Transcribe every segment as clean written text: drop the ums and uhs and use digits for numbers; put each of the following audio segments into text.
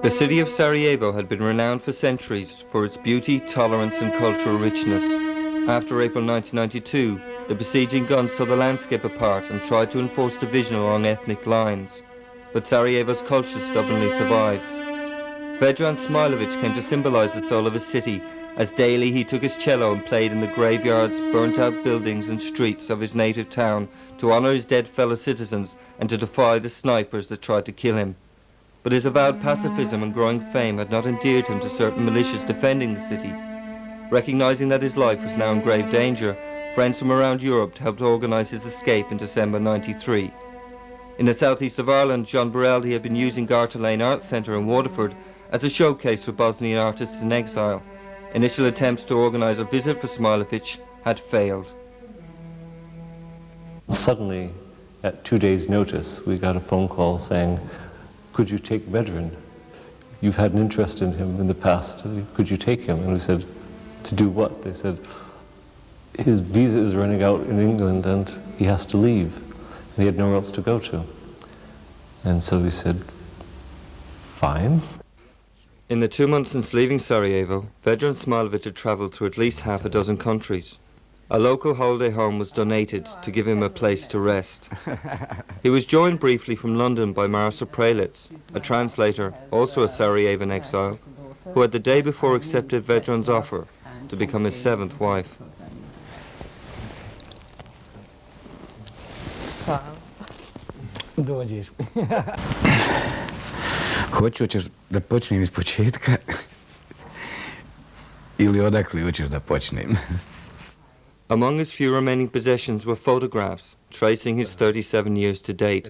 The city of Sarajevo had been renowned for centuries for its beauty, tolerance and cultural richness. After April 1992, the besieging guns tore the landscape apart and tried to enforce division along ethnic lines. But Sarajevo's culture stubbornly survived. Vedran Smailovic came to symbolize the soul of his city, as daily he took his cello and played in the graveyards, burnt-out buildings and streets of his native town to honor his dead fellow citizens and to defy the snipers that tried to kill him. But his avowed pacifism and growing fame had not endeared him to certain militias defending the city. Recognizing that his life was now in grave danger, friends from around Europe helped organize his escape in December '93. In the southeast of Ireland, John Borelli had been using Garter Lane Arts Centre in Waterford as a showcase for Bosnian artists in exile. Initial attempts to organize a visit for Smailovic had failed. Suddenly, at 2 days' notice, we got a phone call saying, "Could you take Vedran? You've had an interest in him in the past. Could you take him?" And we said, "To do what?" They said, "His visa is running out in England and he has to leave." And he had nowhere else to go to. And so we said, "Fine." In the 2 months since leaving Sarajevo, Vedran Smailovic had travelled through at least half a dozen countries. A local holiday home was donated to give him a place to rest. He was joined briefly from London by Marisa Prelitz, a translator, also a Sarajevan exile, who had the day before accepted Vedran's offer to become his 7th wife. Dođeš. Hoćeš da počnem iz početka ili odakle hoćeš da počnem? Among his few remaining possessions were photographs tracing his 37 years to date.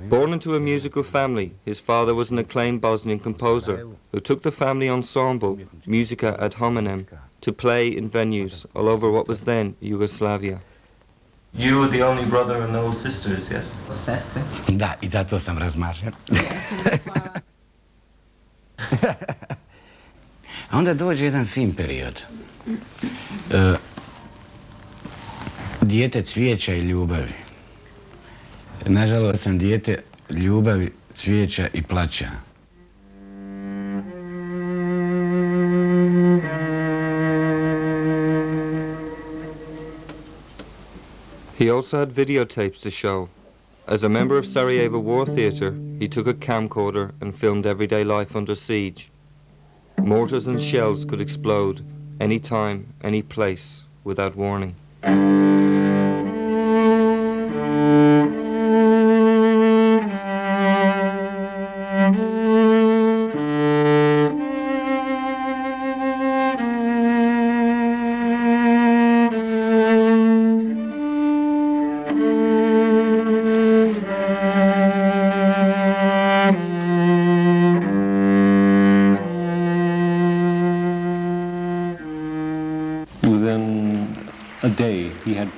Born into a musical family, his father was an acclaimed Bosnian composer who took the family ensemble, Musica ad hominem, to play in venues all over what was then Yugoslavia. You were the only brother and no sisters, yes? Sestre. Da, I zato sam razmažen. A onda dođe jedan fin period. Dijete cvijeća i ljubavi. Nažalost sam dijete ljubavi, cvijeća i plaća. He also had videotapes to show. As a member of Sarajevo War Theatre, he took a camcorder and filmed everyday life under siege. Mortars and shells could explode any time, any place, without warning.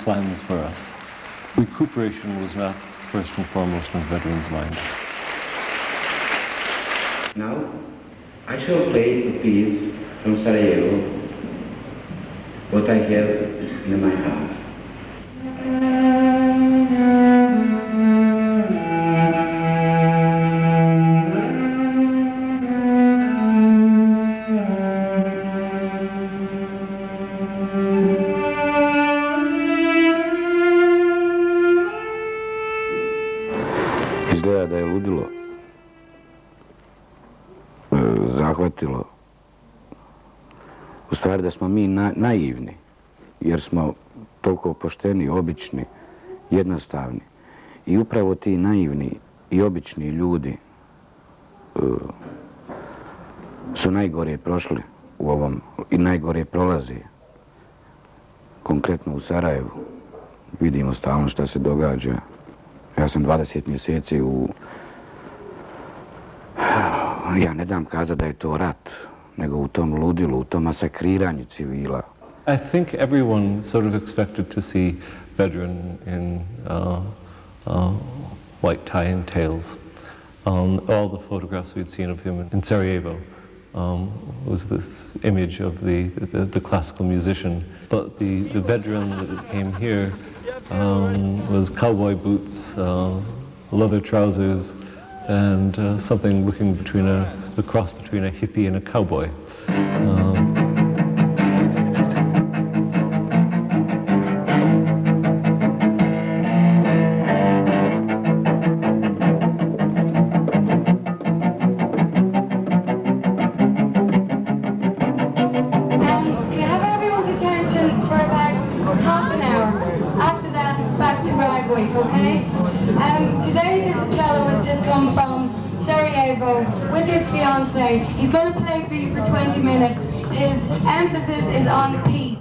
Plans for us. Recuperation was not first and foremost on Vedran's mind. Now, I shall play a piece from Sarajevo, what I have in my heart. Izgleda da je ludilo zahvatilo. U stvari da smo mi naivni, jer smo toliko pošteni, obični, jednostavni. I upravo ti naivni i obični ljudi su najgore prošli u ovom i najgore prolazi. Konkretno u Sarajevu vidimo stalno šta se događa. Ja sam 20 mjeseci ja ne dam kazati da je to rat, nego u tom ludilu, u tom masakriranju civila. I think everyone sort of expected to see Vedran in white tie and tails. All the photographs we'd seen of him in Sarajevo was this image of the classical musician. But the Vedran that came here was cowboy boots, leather trousers, and something looking between a cross between a hippie and a cowboy. Okay? Today there's a cello who's just come from Sarajevo with his fiancée. He's going to play for you for 20 minutes. His emphasis is on peace.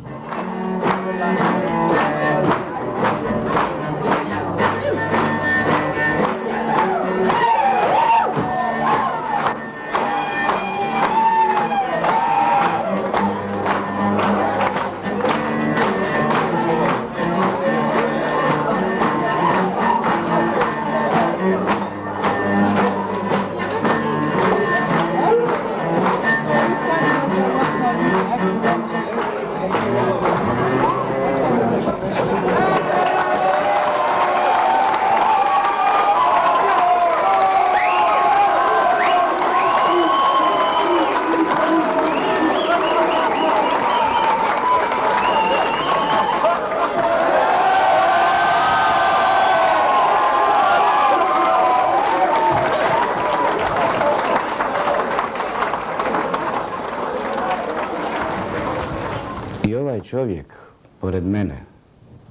Čovjek pored mene,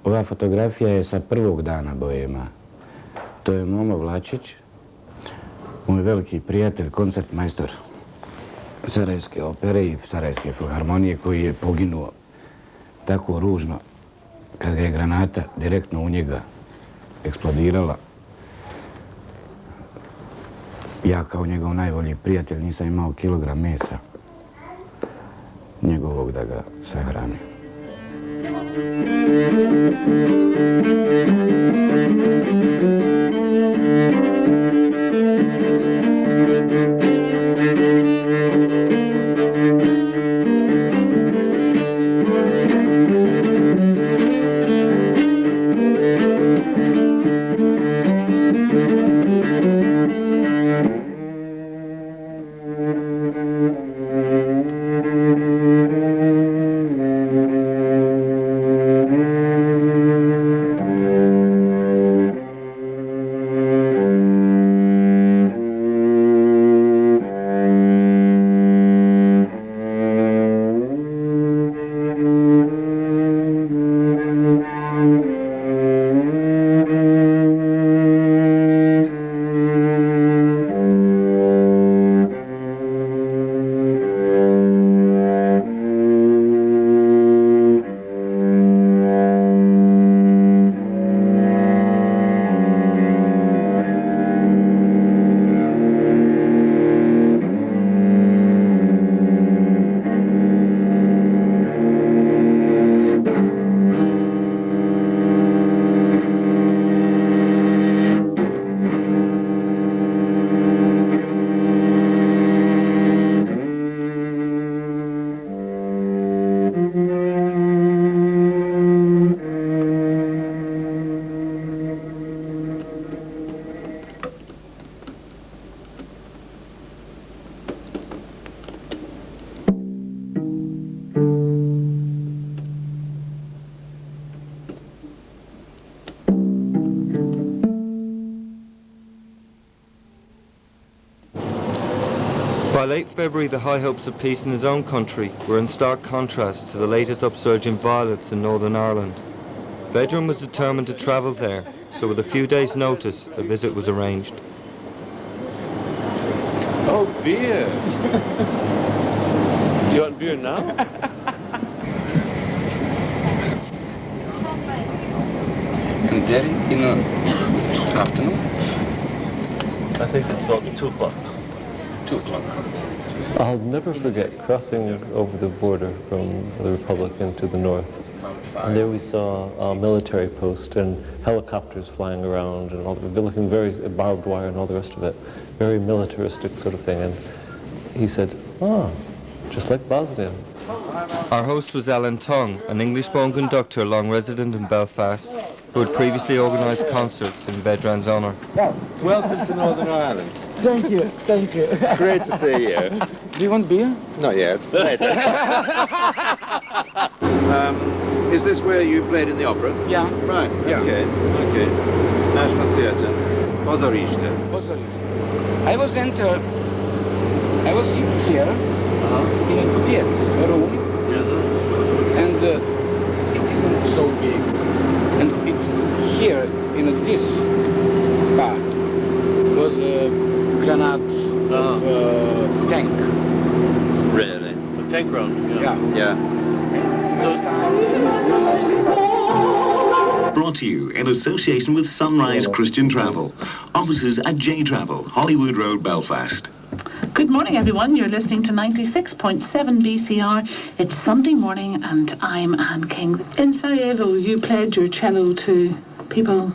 ova fotografija je sa prvog dana Boema. To je Momo Vlačić, moj veliki prijatelj, koncertmajstor Sarajevske opere i Sarajevske filharmonije, koji je poginuo tako ružno kad ga je granata direktno u njega eksplodirala. Ja kao njegov najbolji prijatelj nisam imao kilogram mesa njegovog da ga sahrani. By late February, the high hopes of peace in his own country were in stark contrast to the latest upsurge in violence in Northern Ireland. Vedran was determined to travel there, so with a few days' notice, a visit was arranged. Oh, beer! Do you want beer now? And Derry in the afternoon? I think it's about 2 o'clock. 2 o'clock. I'll never forget crossing over the border from the Republic into the north. And there we saw a military post and helicopters flying around and all, looking very barbed wire and all the rest of it. Very militaristic sort of thing. And he said, "Ah, just like Bosnia." Our host was Alan Tongue, an English-born conductor long resident in Belfast, who had previously organised concerts in Vedran's honour. Welcome to Northern Ireland. Thank you, thank you. Great to see you. Do you want beer? Not yet. Later. Is this where you played in the opera? Yeah. Right. Yeah. Okay. National Theatre. Besieged. I was seated here in this room. Yes. And it isn't so big. And it's here in this part was a granite tank. Really? A tank ground. Yeah. Brought to you in association with Sunrise Christian Travel. Offices at J Travel, Hollywood Road, Belfast. Good morning, everyone. You're listening to 96.7 BCR. It's Sunday morning, and I'm Anne King. In Sarajevo, you played your cello to people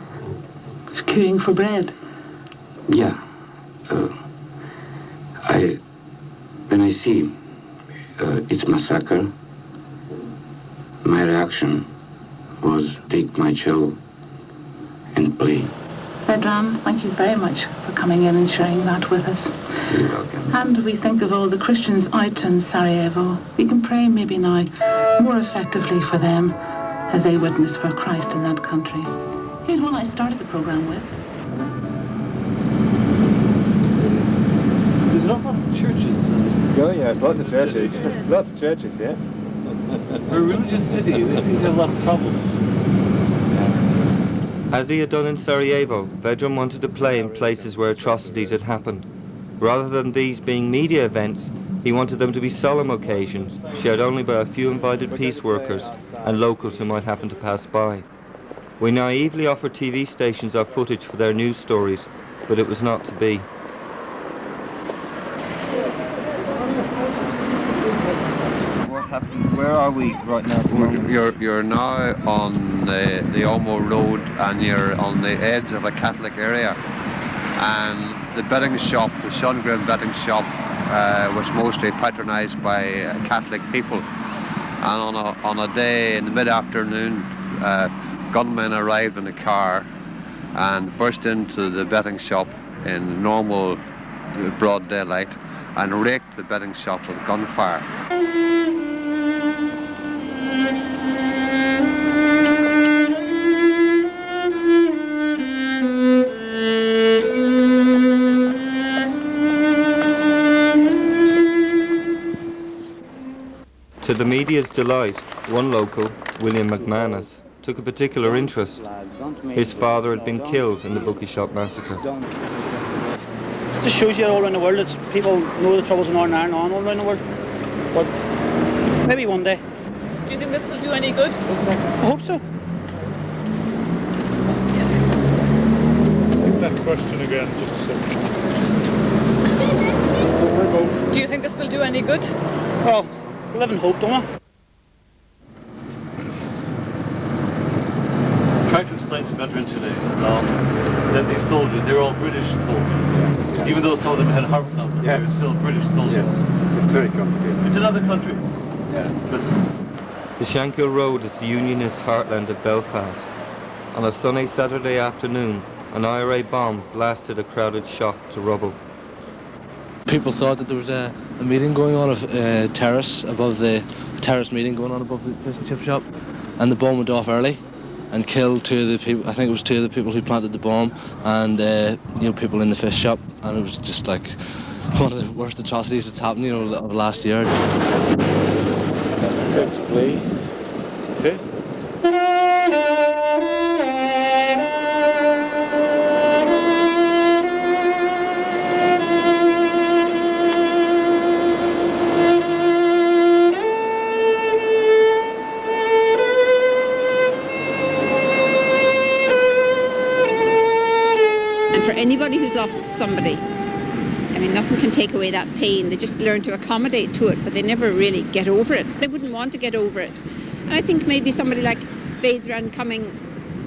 queuing for bread. Yeah. When I see it's massacre, my reaction was take my cello and play. Vedran, thank you very much for coming in and sharing that with us. You're welcome. And we think of all the Christians out in Sarajevo. We can pray maybe now more effectively for them as they witness for Christ in that country. Here's one I started the programme with. There's an awful lot of churches. Oh yes, lots of churches. Lots of churches, yeah. We're a religious city. They seem to have a lot of problems. As he had done in Sarajevo, Vedran wanted to play in places where atrocities had happened. Rather than these being media events, he wanted them to be solemn occasions, shared only by a few invited peace workers and locals who might happen to pass by. We naively offered TV stations our footage for their news stories, but it was not to be. What happened? Where are we right now at the moment? You're now on the Olmo Road, and you're on the edge of a Catholic area. And the betting shop, the Shungrim betting shop, was mostly patronised by Catholic people. And on a day in the mid-afternoon, gunmen arrived in a car and burst into the betting shop in normal broad daylight and raked the betting shop with gunfire. To the media's delight, one local, William McManus, took a particular interest. His father had been killed in the bookie shop massacre. Just shows you all around the world that people know the troubles in Northern Ireland all around the world. But maybe one day. Do you think this will do any good? I hope so. Take that question again, just a second. Do you think this will do any good? Well, we live in hope, don't we? Trying to explain to Vedran today that these soldiers, they were all British soldiers. Even though some of them had harvest on them, they were still British soldiers. Yes, it's very complicated. It's another country. Yeah. The Shankill Road is the Unionist heartland of Belfast. On a sunny Saturday afternoon, an IRA bomb blasted a crowded shop to rubble. People thought that there was a meeting going on, a terrace above the terrace meeting going on above the fish and chip shop, and the bomb went off early and killed two of the people. I think it was two of the people who planted the bomb, and people in the fish shop, and it was just like one of the worst atrocities that's happened, of last year. Let's play. Okay. Anybody who's lost somebody, I mean, nothing can take away that pain. They just learn to accommodate to it, but they never really get over it. They wouldn't want to get over it. And I think maybe somebody like Vedran coming,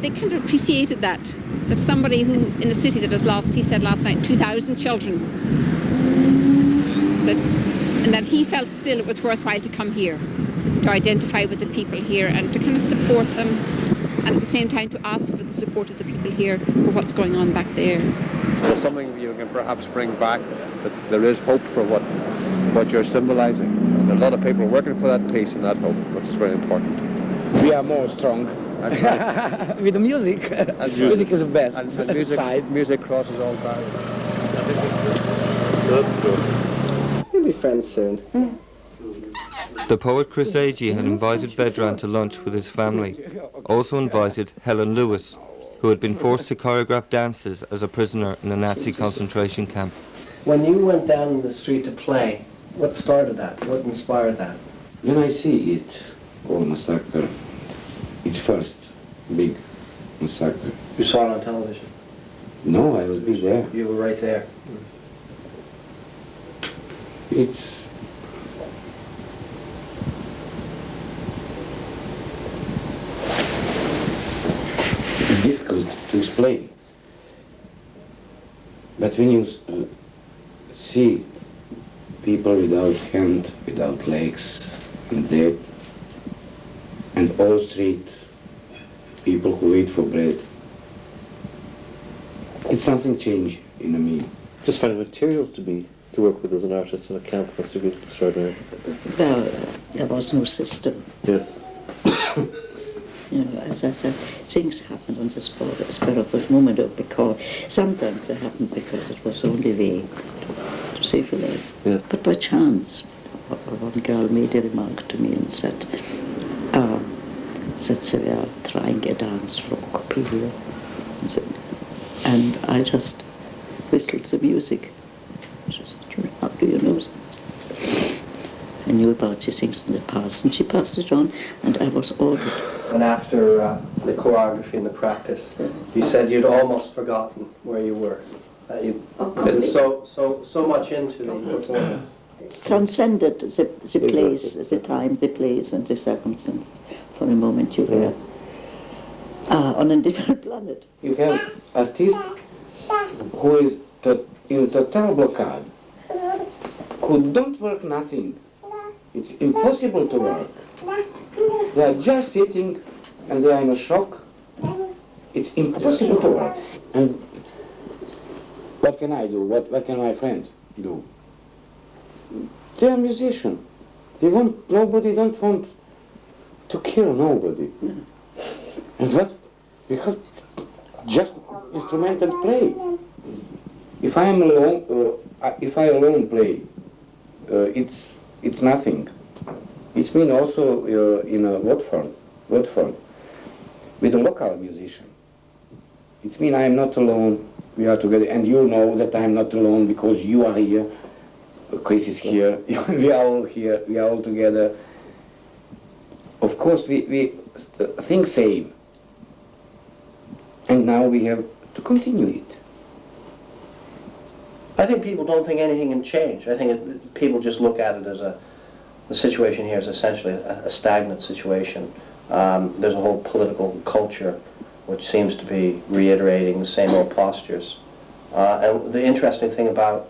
they kind of appreciated that somebody who, in a city that has lost, he said last night, 2,000 children, and that he felt still it was worthwhile to come here, to identify with the people here and to kind of support them, and at the same time to ask for the support of the people here for what's going on back there. So something you can perhaps bring back, that there is hope for what you're symbolising. And a lot of people are working for that peace and that hope, which is very important. We are more strong. That's right. With the music. Music is the best. And side. music crosses all barriers. That's good. We'll be friends soon. Yes. The poet Chris Agee had invited Vedran to lunch with his family. Also invited Helen Lewis, who had been forced to choreograph dances as a prisoner in a Nazi concentration camp. When you went down in the street to play, what started that? What inspired that? When I see it, all massacre, it's first big massacre. You saw it on television? No, I was be there. You were right there. It's difficult to explain. But when you see people without hand, without legs, and dead, and all street people who wait for bread, it's something change in me. Just finding materials to work with as an artist in a camp must have been extraordinary. Well, there was no system. Yes. You know, as I said, things happened on the spur of a moment, or because sometimes they happened because it was the only way to save your life. Yes. But by chance, one girl made a remark to me and said, Cyril, trying a dance from Coppelia. And I just whistled the music. She said, how do you know this? I knew about these things in the past, and she passed it on, and I was ordered. And after the choreography and the practice, you said you'd almost forgotten where you were. That you'd been so much into the performance. Transcended the place, the time, the place, and the circumstances. For a moment you were on a different planet. You have artist who is in total blockade, who don't work nothing. It's impossible to work. They are just sitting and they are in a shock. It's impossible to work. And what can I do? What can my friends do? They are musicians. Nobody don't want to kill nobody. And what? We have just instrument and play. If I am alone, if I alone play, it's nothing. It's mean also in Watford, with a local musician. It's mean I am not alone. We are together, and you know that I am not alone because you are here. Chris is here. We are all here. We are all together. Of course, we think same. And now we have to continue it. I think people don't think anything can change. I think people just look at it as the situation here is essentially a stagnant situation. There's a whole political culture which seems to be reiterating the same old postures. And the interesting thing about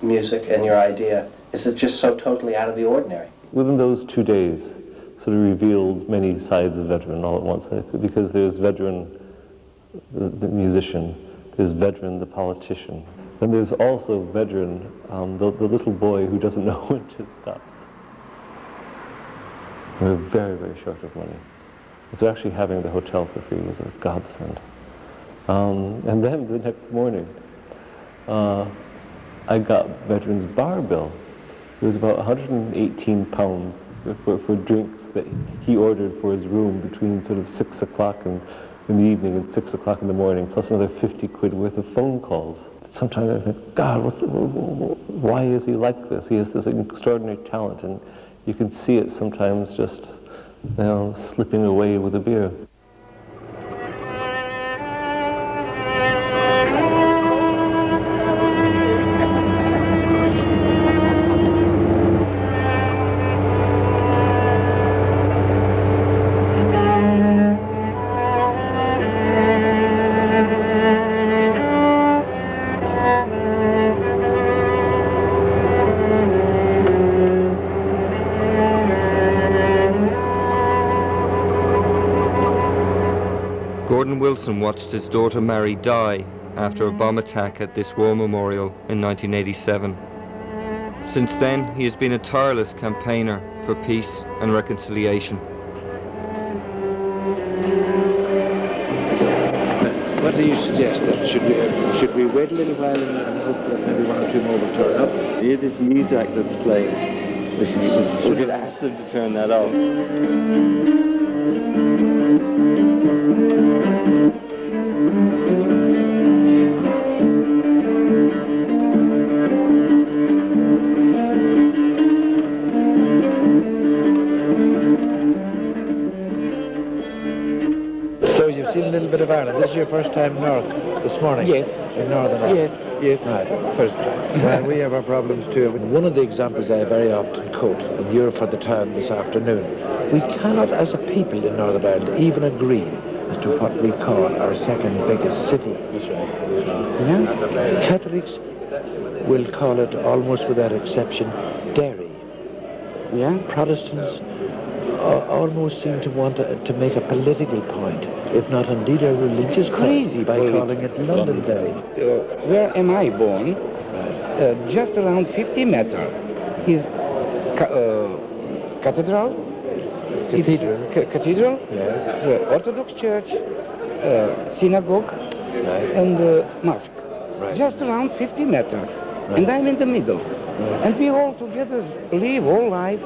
music and your idea is it's just so totally out of the ordinary. Within those 2 days, sort of revealed many sides of Vedran all at once, because there's Vedran, the musician, there's Vedran, the politician, then there's also Vedran, the little boy who doesn't know when to stop. We were very, very short of money. So actually having the hotel for free was a godsend. And then the next morning, I got Vedran's bar bill. It was about £118 for drinks that he ordered for his room between sort of 6 o'clock in the evening and 6 o'clock in the morning, plus another 50 quid worth of phone calls. Sometimes I think, God, why is he like this? He has this extraordinary talent, and you can see it sometimes just, slipping away with a beer. Wilson watched his daughter Mary die after a bomb attack at this war memorial in 1987. Since then, he has been a tireless campaigner for peace and reconciliation. What do you suggest then? Should we wait a little while and hope that maybe one or two more will turn up? Hear this music that's playing. We could ask them to turn that off. So you've seen a little bit of Ireland. This is your first time north this morning? Yes. In Northern Ireland? Yes. Right, first time. Well, we have our problems too. One of the examples I very often quote, and you're for the town this afternoon, we cannot as a people in Northern Ireland even agree as to what we call our second biggest city. That's right. Yeah. Catholics will call it, almost without exception, Derry. Yeah. Protestants almost seem to want to make a political point, if not indeed a religious crazy point, by calling it Londonderry. Where am I born? Just around 50 meters is cathedral. Cathedral? Cathedral. Yes. It's Orthodox church, synagogue, right. and mosque. Right. Just around 50 meters. Right. And I'm in the middle. Right. And we all together live all life.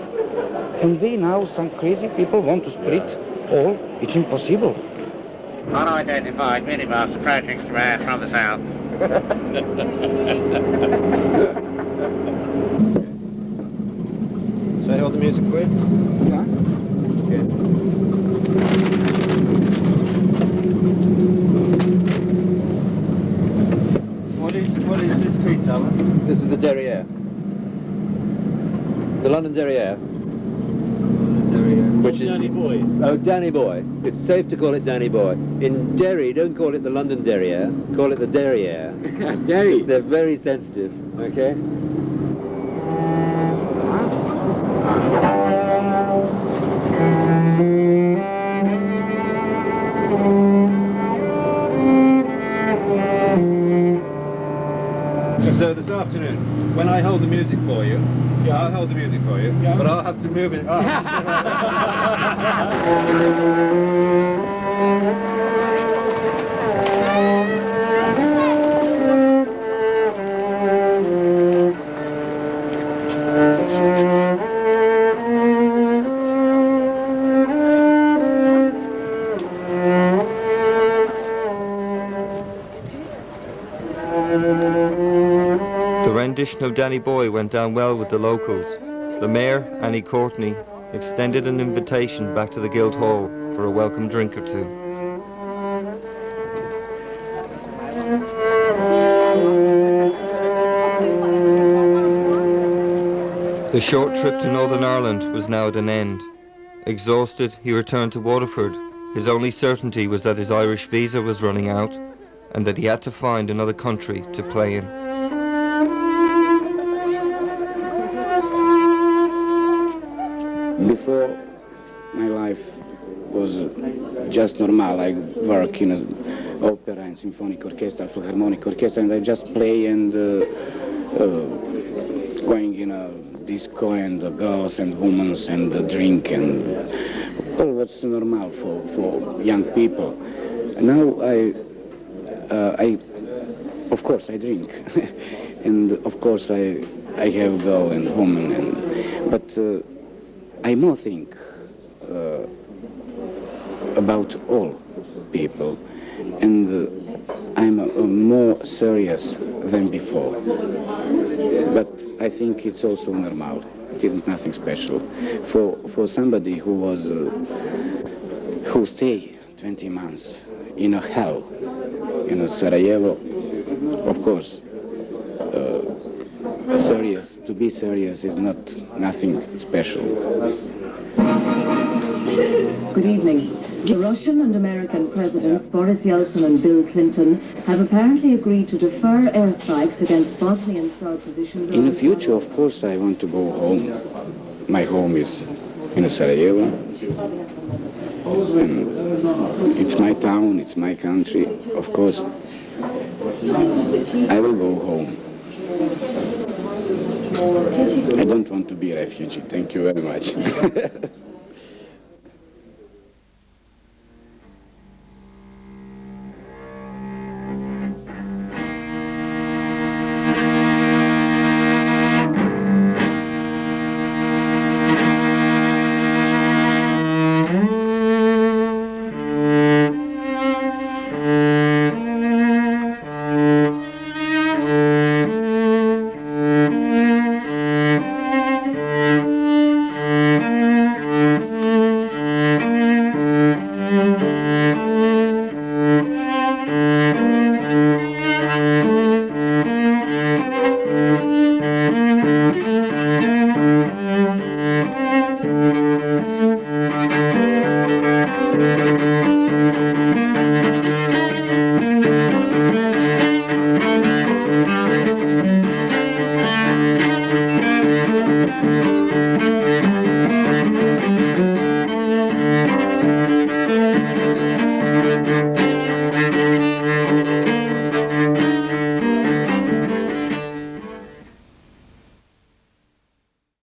And they now, some crazy people want to split all. It's impossible. Unidentified minibus approaching from the south. Shall I hold the music for you? Yeah. Okay. What is this piece, Alan? This is the Derriere. The London Derriere. Which is Danny Boy. Oh, Danny Boy. It's safe to call it Danny Boy. In Derry, don't call it the London Derriere, call it the Derriere. Derry. They're very sensitive, okay? So this afternoon, when I hold the music for you, I'll hold the music for you, but I'll have to move it up. The rendition of Danny Boy went down well with the locals. The mayor, Annie Courtney, extended an invitation back to the Guildhall for a welcome drink or two. The short trip to Northern Ireland was now at an end. Exhausted, he returned to Waterford. His only certainty was that his Irish visa was running out and that he had to find another country to play in. Before, my life was just normal. I work in an opera and symphonic orchestra, philharmonic orchestra, and I just play and going in a disco and girls and women and drink and all what's normal for young people. Now of course I drink, and of course I have girl and woman, but I more think about all people, and I'm more serious than before. But I think it's also normal. It isn't nothing special. For somebody who stay 20 months in a hell in Sarajevo, of course, to be serious is nothing special. Good evening. The Russian and American presidents Boris Yeltsin and Bill Clinton have apparently agreed to defer airstrikes against Bosnian Serb positions. In the future, of course, I want to go home. My home is in Sarajevo. And it's my town, it's my country, of course. I will go home. I don't want to be a refugee. Thank you very much.